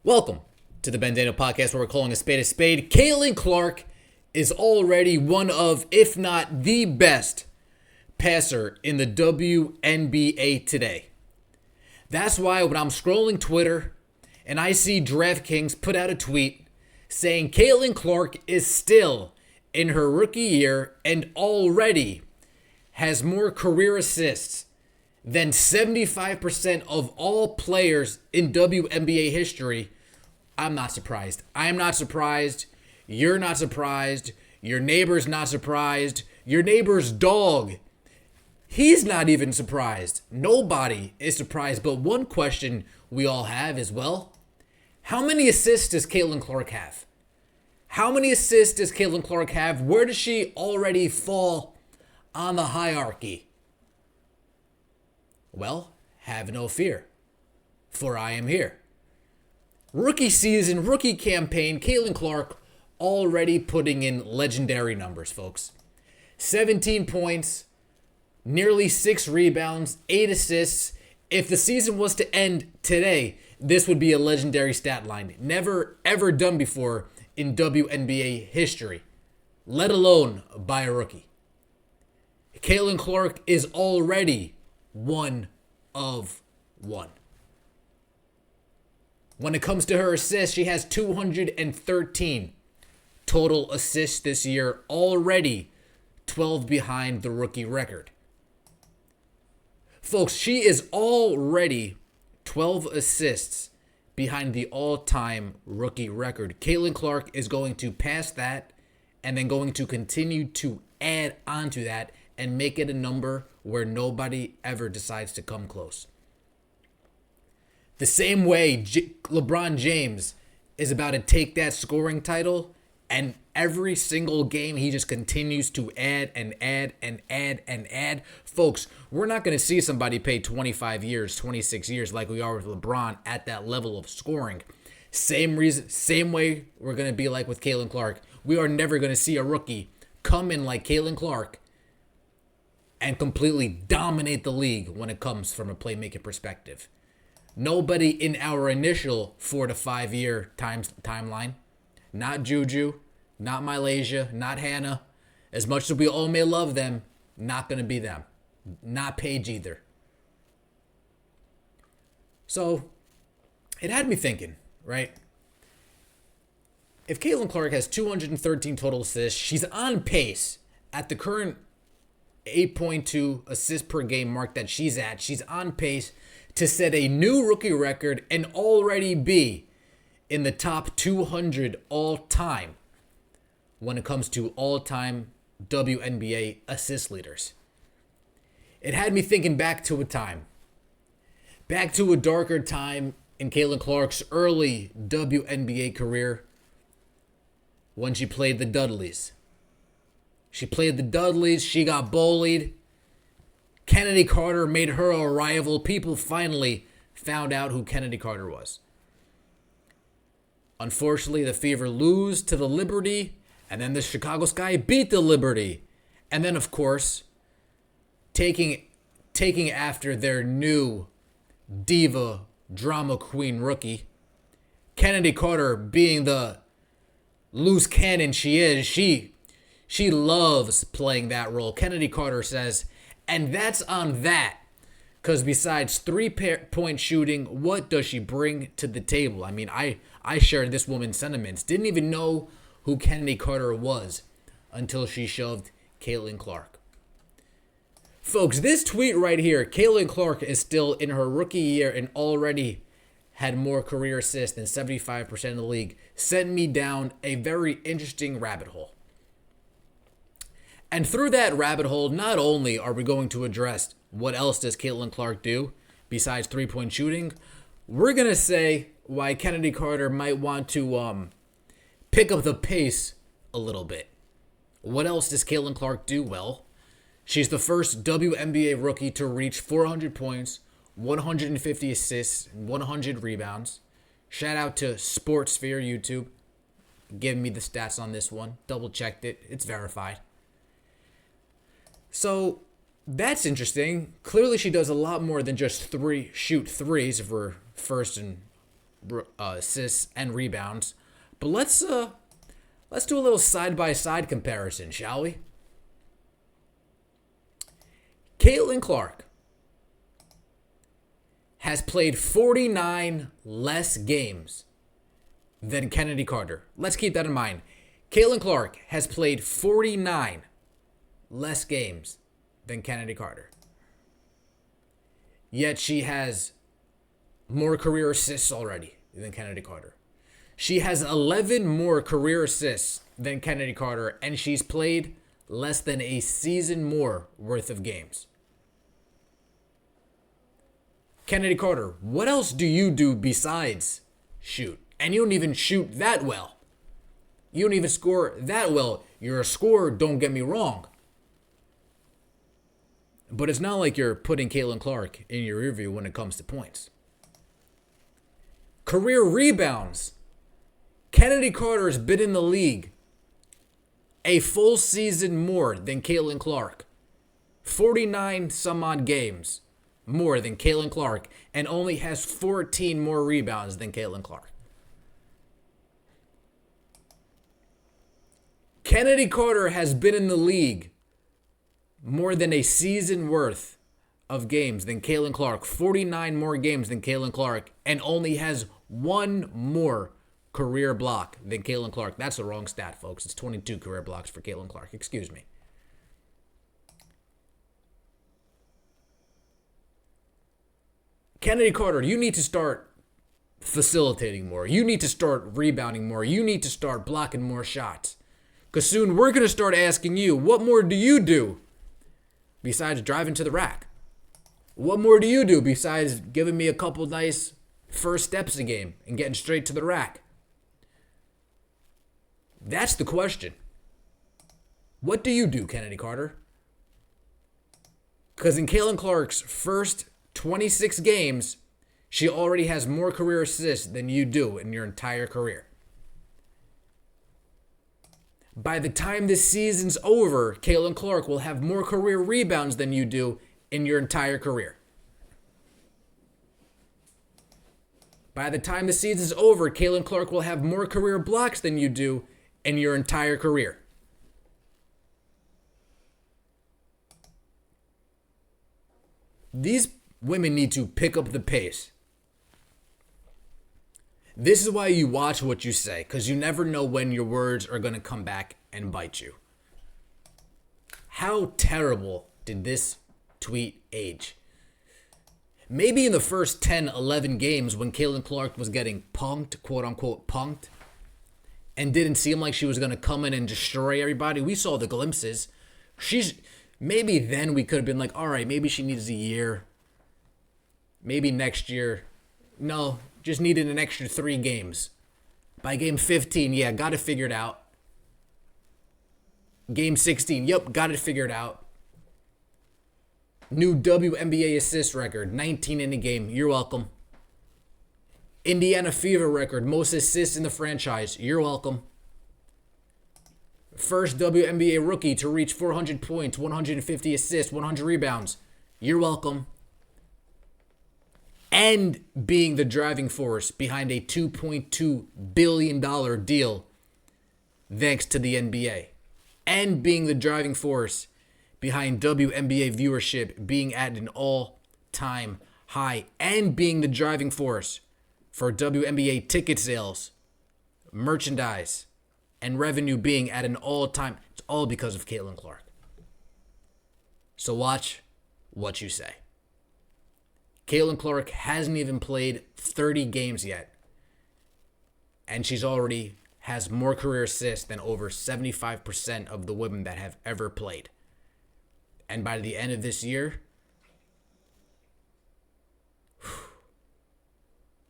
Welcome to the Ben Daniel Podcast, where we're calling a spade a spade. Caitlin Clark is already one of, if not the best passer in the WNBA today. That's why when I'm scrolling Twitter and I see DraftKings put out a tweet saying Caitlin Clark is still in her rookie year and already has more career assists than 75% of all players in WNBA history, I'm not surprised. I'm not surprised. You're not surprised. Your neighbor's not surprised. Your neighbor's dog, he's not even surprised. Nobody is surprised. But one question we all have is, well, how many assists does Caitlin Clark have? How many assists does Caitlin Clark have? Where does she already fall on the hierarchy? Well, have no fear, for I am here. Rookie season, rookie campaign, Caitlin Clark already putting in legendary numbers, folks. 17 points, nearly 6 rebounds, 8 assists. If the season was to end today, this would be a legendary stat line. Never, ever done before in WNBA history, let alone by a rookie. Caitlin Clark is already one of one. When it comes to her assists, she has 213 total assists this year, already 12 behind the rookie record. Folks, she is already 12 assists behind the all-time rookie record. Caitlin Clark is going to pass that and then going to continue to add onto that and make it a number where nobody ever decides to come close. The same way LeBron James is about to take that scoring title, and every single game he just continues to add and add and add and add. Folks, we're not going to see somebody pay 25 years, 26 years like we are with LeBron at that level of scoring. Same reason, same way we're going to be like with Caitlin Clark. We are never going to see a rookie come in like Caitlin Clark and completely dominate the league when it comes from a playmaking perspective. Nobody in our initial 4 to 5 year timeline, not Juju, not Malaysia, not Hannah, as much as we all may love them, not going to be them. Not Paige either. So, it had me thinking, right? If Caitlin Clark has 213 total assists, she's on pace at the current 8.2 assists per game mark that she's at. She's on pace to set a new rookie record and already be in the top 200 all-time when it comes to all-time WNBA assist leaders. It had me thinking back to a darker time in Caitlin Clark's early WNBA career when she played the Dudleys. She played the Dudleys. She got bullied. Chennedy Carter made her a rival. People finally found out who Chennedy Carter was. Unfortunately, the Fever lose to the Liberty, and then the Chicago Sky beat the Liberty. And then, of course, taking after their new diva drama queen rookie, Chennedy Carter being the loose cannon she is, she loves playing that role. Chennedy Carter says, and that's on that. Because besides 3-point shooting, what does she bring to the table? I mean, I shared this woman's sentiments. Didn't even know who Chennedy Carter was until she shoved Caitlin Clark. Folks, this tweet right here, Caitlin Clark is still in her rookie year and already had more career assists than 75% of the league, sent me down a very interesting rabbit hole. And through that rabbit hole, not only are we going to address what else does Caitlin Clark do besides 3-point shooting, we're going to say why Chennedy Carter might want to pick up the pace a little bit. What else does Caitlin Clark do? Well, she's the first WNBA rookie to reach 400 points, 150 assists, and 100 rebounds. Shout out to Sportsphere YouTube. Giving me the stats on this one. Double checked it. It's verified. So that's interesting. Clearly she does a lot more than just shoot threes if we're first and assists and rebounds. But let's do a little side-by-side comparison, shall we? Caitlin Clark has played 49 less games than Chennedy Carter. Let's keep that in mind. Caitlin Clark has played 49 less games than Chennedy Carter. Yet she has more career assists already than Chennedy Carter. She has 11 more career assists than Chennedy Carter, and she's played less than a season more worth of games. Chennedy Carter, what else do you do besides shoot? And you don't even shoot that well. You don't even score that well. You're a scorer, don't get me wrong. But it's not like you're putting Caitlin Clark in your rearview when it comes to points. Career rebounds. Chennedy Carter has been in the league a full season more than Caitlin Clark. 49 some odd games more than Caitlin Clark, and only has 14 more rebounds than Caitlin Clark. Chennedy Carter has been in the league more than a season worth of games than Caitlin Clark. 49 more games than Caitlin Clark, and only has one more career block than Caitlin Clark. That's the wrong stat, folks. It's 22 career blocks for Caitlin Clark. Excuse me. Chennedy Carter, you need to start facilitating more. You need to start rebounding more. You need to start blocking more shots. Because soon we're going to start asking you, what more do you do besides driving to the rack? What more do you do besides giving me a couple nice first steps a game and getting straight to the rack? That's the question. What do you do, Chennedy Carter? Because in Caitlin Clark's first 26 games, she already has more career assists than you do in your entire career. By the time this season's over, Caitlin Clark will have more career rebounds than you do in your entire career. By the time the season's over, Caitlin Clark will have more career blocks than you do in your entire career. These women need to pick up the pace. This is why you watch what you say, because you never know when your words are going to come back and bite you. How terrible did this tweet age? Maybe in the first 10, 11 games when Caitlin Clark was getting punked, quote unquote punked, and didn't seem like she was going to come in and destroy everybody. We saw the glimpses. Maybe then we could have been like, all right, maybe she needs a year. Maybe next year. No, just needed an extra 3 games. By game 15, yeah, got it figured out. Game 16, yep, got it figured out. New WNBA assist record, 19 in a game. You're welcome. Indiana Fever record, most assists in the franchise. You're welcome. First WNBA rookie to reach 400 points, 150 assists, 100 rebounds. You're welcome. And being the driving force behind a $2.2 billion deal thanks to the NBA. And being the driving force behind WNBA viewership being at an all-time high. And being the driving force for WNBA ticket sales, merchandise, and revenue being at an all-time. It's all because of Caitlin Clark. So watch what you say. Caitlin Clark hasn't even played 30 games yet. And she's already has more career assists than over 75% of the women that have ever played. And by the end of this year,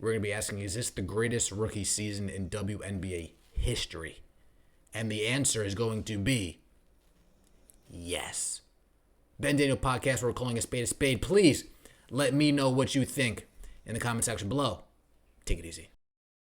we're going to be asking, is this the greatest rookie season in WNBA history? And the answer is going to be yes. Ben Daniel Podcast, we're calling a spade a spade. Please let me know what you think in the comment section below. Take it easy.